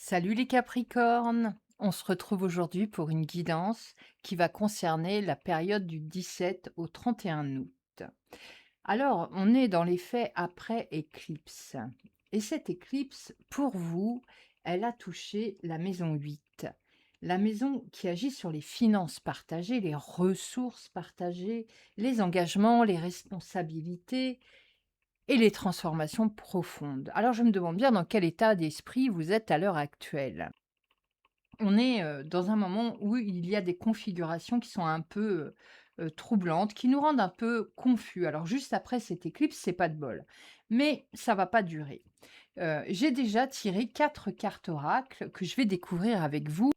Salut les Capricornes! On se retrouve aujourd'hui pour une guidance qui va concerner la période du 17 au 31 août. Alors, on est dans les faits après éclipse. Et cette éclipse, pour vous, elle a touché la maison 8. La maison qui agit sur les finances partagées, les ressources partagées, les engagements, les responsabilités et les transformations profondes. Alors, je me demande bien dans quel état d'esprit vous êtes à l'heure actuelle. On est, dans un moment où il y a des configurations qui sont un peu, troublantes, qui nous rendent un peu confus. Alors juste après cette éclipse, c'est pas de bol, mais ça va pas durer. J'ai déjà tiré 4 cartes oracles que je vais découvrir avec vous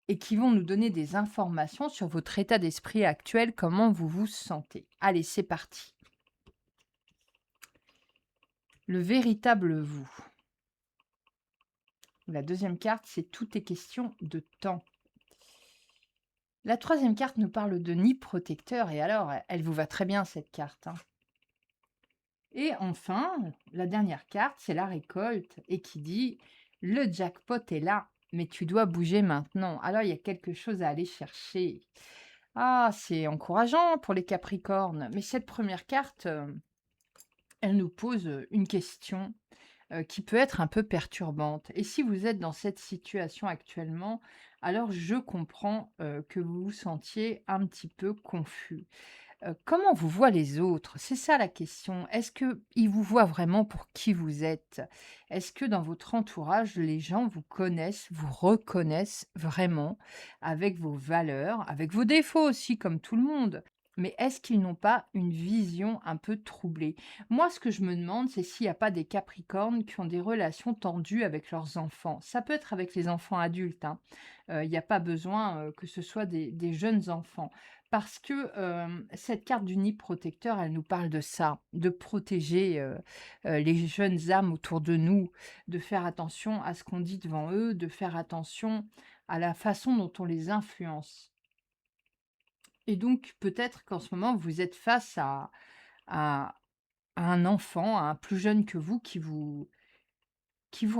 et qui vont nous donner des informations sur votre état d'esprit actuel, comment vous vous sentez. Allez, c'est parti. Le véritable vous. La deuxième carte, c'est tout est question de temps. La troisième carte nous parle de nid protecteur et alors, elle vous va très bien cette carte, hein. Et enfin, la dernière carte, c'est la récolte et qui dit: «Le jackpot est là, mais tu dois bouger maintenant». Alors il y a quelque chose à aller chercher. Ah, c'est encourageant pour les Capricornes, mais cette première carte, elle nous pose, une question qui peut être un peu perturbante. Et si vous êtes dans cette situation actuellement, alors je comprends que vous vous sentiez un petit peu confus. Comment vous voient les autres? C'est ça la question. Est-ce qu'ils vous voient vraiment pour qui vous êtes? Est-ce que dans votre entourage, les gens vous connaissent, vous reconnaissent vraiment avec vos valeurs, avec vos défauts aussi, comme tout le monde? Mais est-ce qu'ils n'ont pas une vision un peu troublée? Moi, ce que je me demande, c'est s'il n'y a pas des Capricornes qui ont des relations tendues avec leurs enfants. Ça peut être avec les enfants adultes, hein. Il n'y a pas besoin que ce soit des jeunes enfants. Parce que cette carte du nid protecteur, elle nous parle de ça, de protéger les jeunes âmes autour de nous, de faire attention à ce qu'on dit devant eux, de faire attention à la façon dont on les influence. Et donc, peut-être qu'en ce moment, vous êtes face à, à un enfant, à un plus jeune que vous, qui vous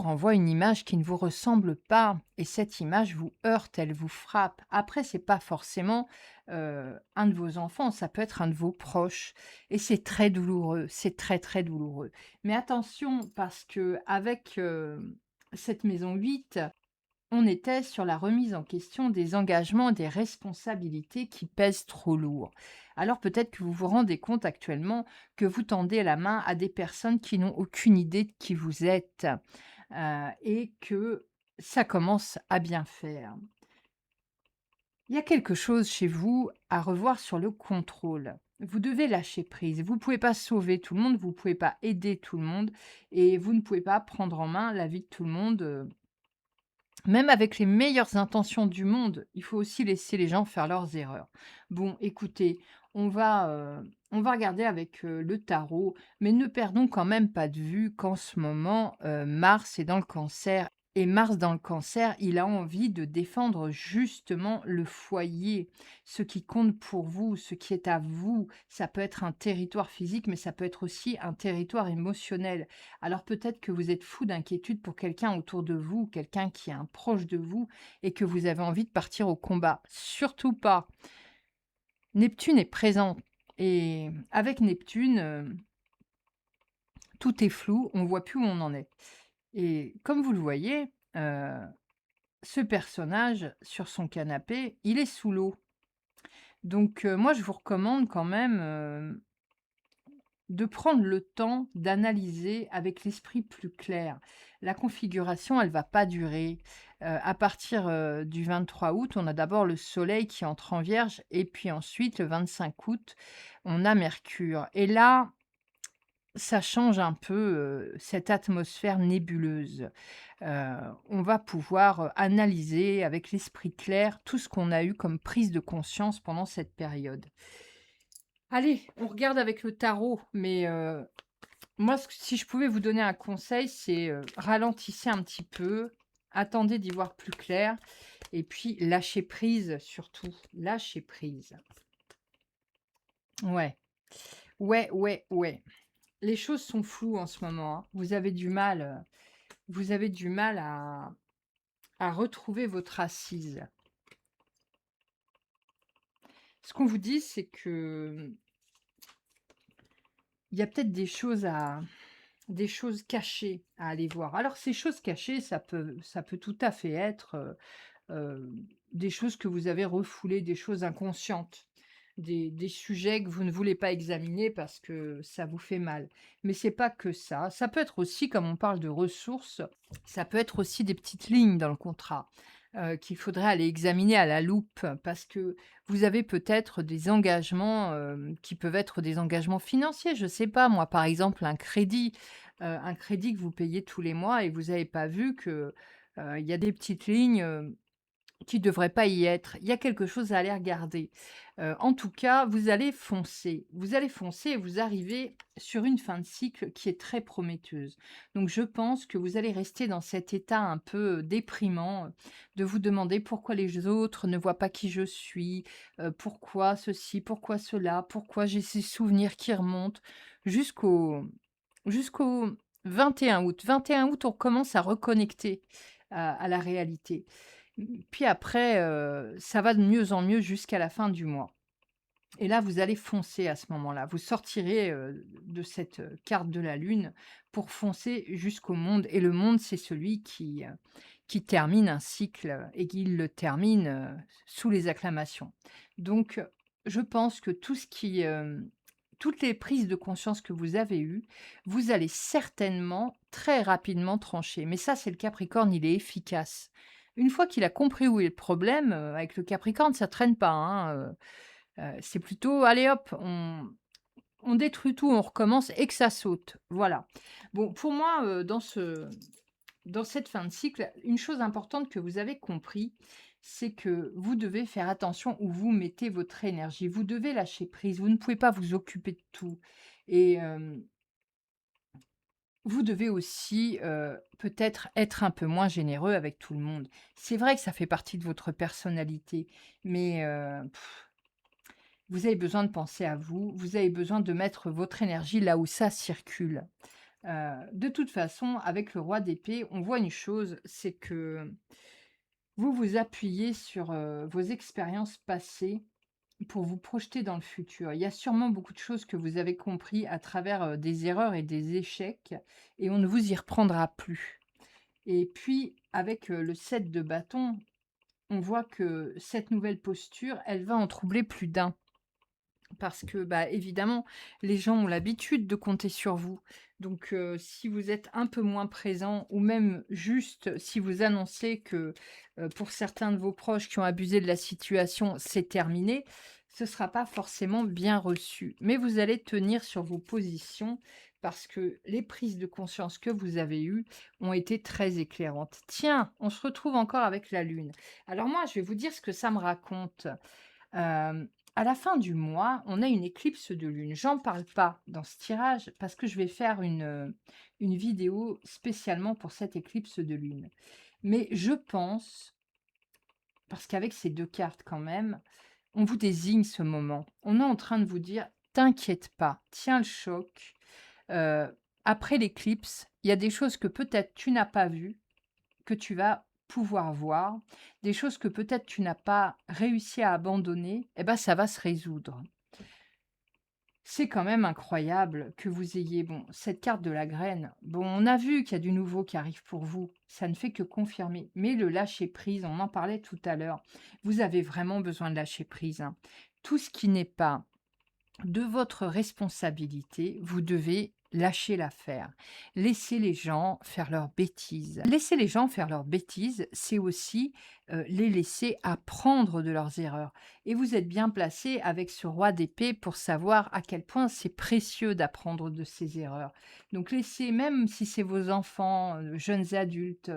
renvoie une image qui ne vous ressemble pas et cette image vous heurte, elle vous frappe. Après, c'est pas forcément, un de vos enfants, ça peut être un de vos proches et c'est très douloureux, c'est très, très douloureux. Mais attention parce qu'avec, cette maison 8, on était sur la remise en question des engagements, des responsabilités qui pèsent trop lourd. Alors peut-être que vous vous rendez compte actuellement que vous tendez la main à des personnes qui n'ont aucune idée de qui vous êtes, et que ça commence à bien faire. Il y a quelque chose chez vous à revoir sur le contrôle. Vous devez lâcher prise. Vous ne pouvez pas sauver tout le monde, vous ne pouvez pas aider tout le monde et vous ne pouvez pas prendre en main la vie de tout le monde, même avec les meilleures intentions du monde, il faut aussi laisser les gens faire leurs erreurs. Bon, écoutez, on va regarder avec, le tarot, mais ne perdons quand même pas de vue qu'en ce moment, Mars est dans le Cancer et Mars dans le Cancer, il a envie de défendre justement le foyer, ce qui compte pour vous, ce qui est à vous. Ça peut être un territoire physique, mais ça peut être aussi un territoire émotionnel. Alors peut-être que vous êtes fou d'inquiétude pour quelqu'un autour de vous, quelqu'un qui est un proche de vous et que vous avez envie de partir au combat. Surtout pas. Neptune est présent et avec Neptune, tout est flou, on voit plus où on en est. Et comme vous le voyez, ce personnage sur son canapé, il est sous l'eau. Donc moi je vous recommande quand même, de prendre le temps d'analyser avec l'esprit plus clair. La configuration, elle va pas durer. À partir, du 23 août, on a d'abord le soleil qui entre en Vierge et puis ensuite le 25 août, on a Mercure et là, ça change un peu, cette atmosphère nébuleuse. On va pouvoir, analyser avec l'esprit clair tout ce qu'on a eu comme prise de conscience pendant cette période. Allez, on regarde avec le tarot, mais moi, si je pouvais vous donner un conseil, c'est, ralentissez un petit peu, attendez d'y voir plus clair et puis lâchez prise surtout, lâchez prise. Ouais, ouais, ouais, ouais. Les choses sont floues en ce moment, hein. Vous avez du mal à à retrouver votre assise. Ce qu'on vous dit, c'est que il y a peut-être des choses cachées à aller voir. Alors ces choses cachées, ça peut tout à fait être, des choses que vous avez refoulées, des choses inconscientes, des sujets que vous ne voulez pas examiner parce que ça vous fait mal. Mais c'est pas que ça. Ça peut être aussi, comme on parle de ressources, ça peut être aussi des petites lignes dans le contrat, qu'il faudrait aller examiner à la loupe parce que vous avez peut-être des engagements, qui peuvent être des engagements financiers. Je sais pas moi, par exemple un crédit que vous payez tous les mois et vous n'avez pas vu que, il y a des petites lignes, qui devrait pas y être. Il y a quelque chose à aller regarder. En tout cas, vous allez foncer. Vous allez foncer et vous arrivez sur une fin de cycle qui est très prometteuse. Donc je pense que vous allez rester dans cet état un peu déprimant, de vous demander pourquoi les autres ne voient pas qui je suis, pourquoi ceci, pourquoi cela, pourquoi j'ai ces souvenirs qui remontent jusqu'au jusqu'au 21 août. 21 août, on commence à reconnecter à la réalité. Puis après, ça va de mieux en mieux jusqu'à la fin du mois et là, vous allez foncer à ce moment-là. Vous sortirez, de cette, carte de la lune pour foncer jusqu'au monde et le monde, c'est celui qui termine un cycle et qui le termine, sous les acclamations. Donc, je pense que toutes les prises de conscience que vous avez eues, vous allez certainement très rapidement trancher. Mais ça, c'est le Capricorne, il est efficace. Une fois qu'il a compris où est le problème, avec le Capricorne, ça traîne pas, hein, c'est plutôt: «Allez hop, on détruit tout, on recommence et que ça saute». Voilà. Bon, pour moi, dans cette fin de cycle, une chose importante que vous avez compris, c'est que vous devez faire attention où vous mettez votre énergie. Vous devez lâcher prise, vous ne pouvez pas vous occuper de tout et vous devez aussi, peut-être être un peu moins généreux avec tout le monde. C'est vrai que ça fait partie de votre personnalité, mais vous avez besoin de penser à vous, vous avez besoin de mettre votre énergie là où ça circule. De toute façon, avec le roi d'épée, on voit une chose, c'est que vous vous appuyez sur, vos expériences passées pour vous projeter dans le futur. Il y a sûrement beaucoup de choses que vous avez compris à travers, des erreurs et des échecs et on ne vous y reprendra plus. Et puis avec, le 7 de bâton, on voit que cette nouvelle posture, elle va en troubler plus d'un. Parce que, bah, évidemment, les gens ont l'habitude de compter sur vous. Donc, si vous êtes un peu moins présent ou même juste si vous annoncez que, pour certains de vos proches qui ont abusé de la situation, c'est terminé, ce ne sera pas forcément bien reçu. Mais vous allez tenir sur vos positions parce que les prises de conscience que vous avez eues ont été très éclairantes. Tiens, on se retrouve encore avec la lune. Alors moi, je vais vous dire ce que ça me raconte. À la fin du mois, on a une éclipse de lune. J'en parle pas dans ce tirage parce que je vais faire une vidéo spécialement pour cette éclipse de lune. Mais je pense, parce qu'avec ces 2 cartes quand même, on vous désigne ce moment. On est en train de vous dire: «T'inquiète pas, tiens le choc, après l'éclipse, il y a des choses que peut-être tu n'as pas vues, que tu vas pouvoir voir, des choses que peut-être tu n'as pas réussi à abandonner, eh ben, ça va se résoudre». C'est quand même incroyable que vous ayez, bon, cette carte de la graine. Bon, on a vu qu'il y a du nouveau qui arrive pour vous. Ça ne fait que confirmer. Mais le lâcher prise, on en parlait tout à l'heure. Vous avez vraiment besoin de lâcher prise, hein. Tout ce qui n'est pas de votre responsabilité, vous devez lâcher l'affaire. Laisser les gens faire leurs bêtises. Laisser les gens faire leurs bêtises, c'est aussi les laisser apprendre de leurs erreurs. Et vous êtes bien placé avec ce roi d'épée pour savoir à quel point c'est précieux d'apprendre de ses erreurs. Donc laissez, même si c'est vos enfants, jeunes adultes,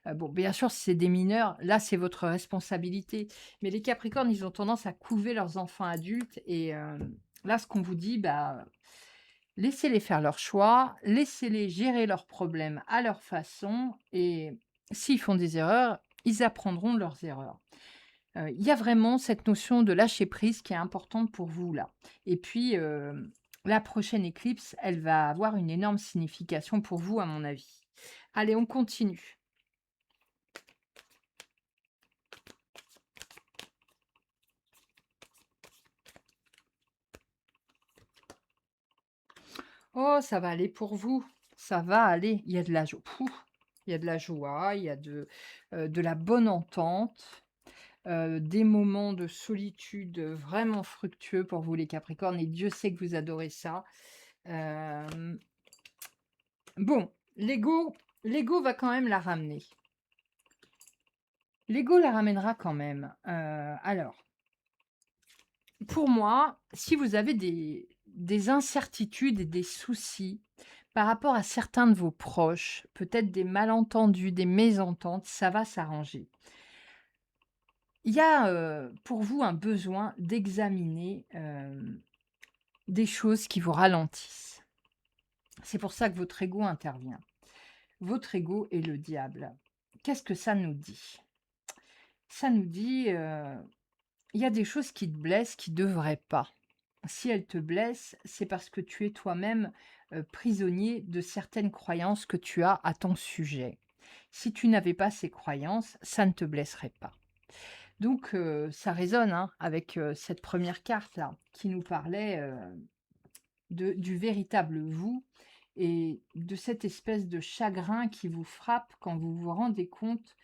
bon, bien sûr, si c'est des mineurs, là, c'est votre responsabilité. Mais les Capricornes, ils ont tendance à couver leurs enfants adultes et là, ce qu'on vous dit, bah, laissez-les faire leur choix, laissez-les gérer leurs problèmes à leur façon et s'ils font des erreurs, ils apprendront de leurs erreurs. Il y a vraiment cette notion de lâcher prise qui est importante pour vous là et puis, la prochaine éclipse, elle va avoir une énorme signification pour vous à mon avis. Allez, on continue. Oh, ça va aller pour vous, ça va aller. Il y a de la joie, il y a de la joie, il y a de la bonne entente, des moments de solitude, vraiment fructueux pour vous les Capricornes et Dieu sait que vous adorez ça. Hem, bon, l'ego va quand même la ramener. L'ego la ramènera quand même. Alors, pour moi, si vous avez des incertitudes et des soucis par rapport à certains de vos proches, peut-être des malentendus, des mésententes, ça va s'arranger. Il y a, pour vous un besoin d'examiner, des choses qui vous ralentissent. C'est pour ça que votre ego intervient. Votre ego est le diable. Qu'est-ce que ça nous dit? Ça nous dit, il y a des choses qui te blessent qui devraient pas. Si elles te blessent, c'est parce que tu es toi-même, prisonnier de certaines croyances que tu as à ton sujet. Si tu n'avais pas ces croyances, ça ne te blesserait pas. Donc ça résonne, hein, avec, cette première carte-là, qui nous parlait, de du véritable vous et de cette espèce de chagrin qui vous frappe quand vous vous rendez compte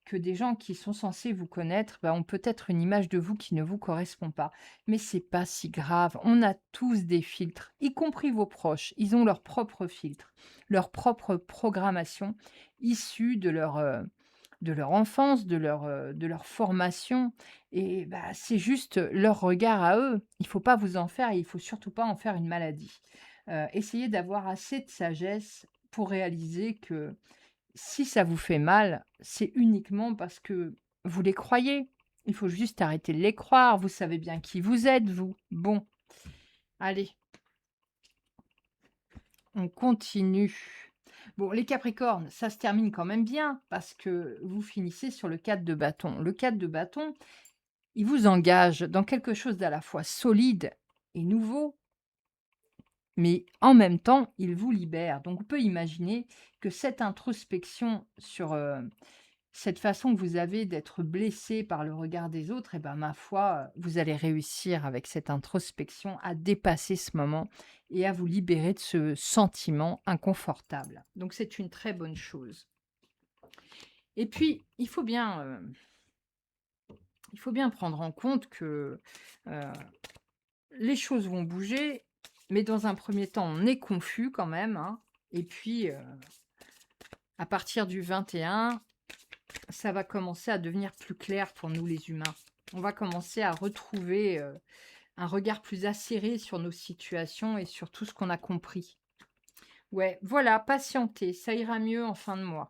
que des gens qui sont censés vous connaître, bah, ont peut-être une image de vous qui ne vous correspond pas. Mais c'est pas si grave. On a tous des filtres, y compris vos proches. Ils ont leurs propres filtres, leur propre programmation issue de leur enfance, de leur formation. Et bah, c'est juste leur regard à eux. Il faut pas vous en faire et il faut surtout pas en faire une maladie. Essayez d'avoir assez de sagesse pour réaliser que si ça vous fait mal, c'est uniquement parce que vous les croyez. Il faut juste arrêter de les croire. Vous savez bien qui vous êtes, vous. Bon, allez, on continue. Bon, les Capricornes, ça se termine quand même bien parce que vous finissez sur le 4 de bâton. Le 4 de bâton, il vous engage dans quelque chose d'à la fois solide et nouveau, mais en même temps, il vous libère. Donc, on peut imaginer que cette introspection sur cette façon que vous avez d'être blessé par le regard des autres, et ben, ma foi, vous allez réussir avec cette introspection à dépasser ce moment et à vous libérer de ce sentiment inconfortable. Donc, c'est une très bonne chose. Et puis, il faut bien prendre en compte que euh, les choses vont bouger, mais dans un premier temps, on est confus quand même, hein. Et puis, à partir du 21, ça va commencer à devenir plus clair pour nous les humains. On va commencer à retrouver un regard plus acéré sur nos situations et sur tout ce qu'on a compris. Ouais, voilà, patientez, ça ira mieux en fin de mois.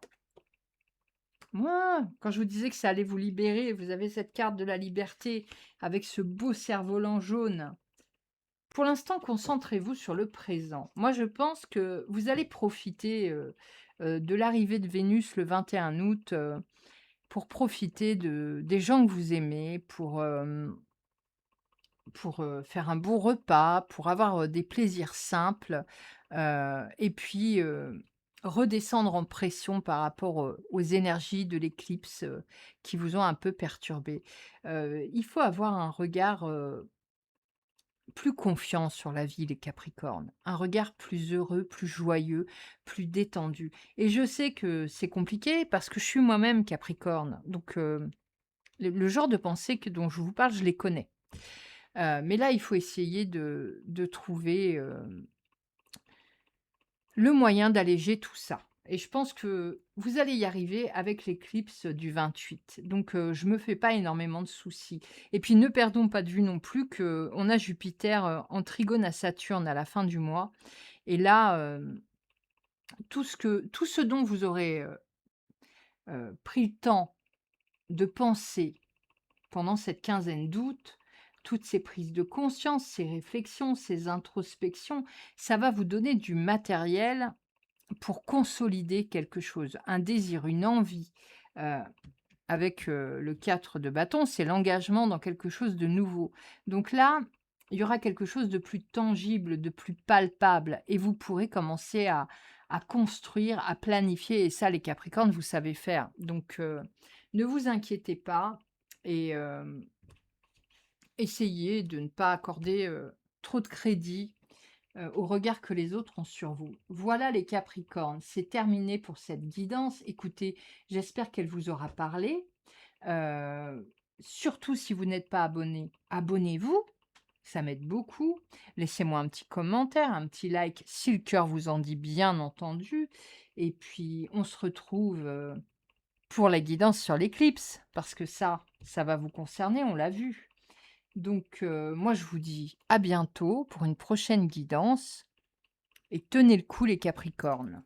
Moi, quand je vous disais que ça allait vous libérer, vous avez cette carte de la liberté avec ce beau cerf-volant jaune. Pour l'instant, concentrez-vous sur le présent. Moi, je pense que vous allez profiter de l'arrivée de Vénus le 21 août pour profiter des gens que vous aimez, pour faire un bon repas, pour avoir des plaisirs simples et puis redescendre en pression par rapport aux énergies de l'éclipse qui vous ont un peu perturbé. Il faut avoir un regard plus confiant sur la vie, les Capricornes, un regard plus heureux, plus joyeux, plus détendu. Et je sais que c'est compliqué parce que je suis moi-même Capricorne, donc le genre de pensée dont je vous parle, je les connais. Mais là, il faut essayer de trouver le moyen d'alléger tout ça. Et je pense que vous allez y arriver avec l'éclipse du 28. Donc, je me fais pas énormément de soucis. Et puis, ne perdons pas de vue non plus qu'on a Jupiter en trigone à Saturne à la fin du mois. Et là, tout ce dont vous aurez pris le temps de penser pendant cette quinzaine d'août, toutes ces prises de conscience, ces réflexions, ces introspections, ça va vous donner du matériel pour consolider quelque chose, un désir, une envie. Heu, avec, le 4 de bâton, c'est l'engagement dans quelque chose de nouveau. Donc là, il y aura quelque chose de plus tangible, de plus palpable et vous pourrez commencer à construire, à planifier et ça les Capricornes, vous savez faire. Donc, ne vous inquiétez pas et essayez de ne pas accorder, trop de crédit au regard que les autres ont sur vous. Voilà les Capricornes, c'est terminé pour cette guidance. Écoutez, j'espère qu'elle vous aura parlé. Surtout si vous n'êtes pas abonné, abonnez-vous, ça m'aide beaucoup. Laissez-moi un petit commentaire, un petit like si le cœur vous en dit, bien entendu. Et puis on se retrouve, pour la guidance sur l'éclipse, parce que ça va vous concerner, on l'a vu. Donc moi je vous dis à bientôt pour une prochaine guidance et tenez le coup les Capricornes.